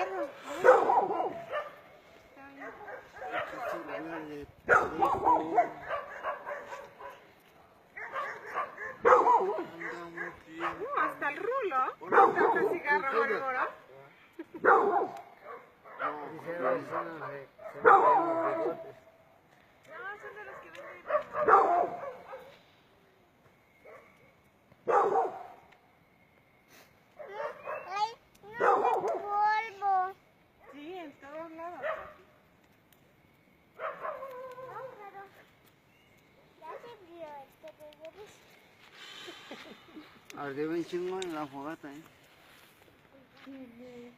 fierro. Hasta el rulo. Hasta el cigarro Marlboro. No, son de los que venden. Ay, no, polvo. Sí, en todos lados. Ya se vio este bebé. Arde bien chingón en la fogata, Sí, sí.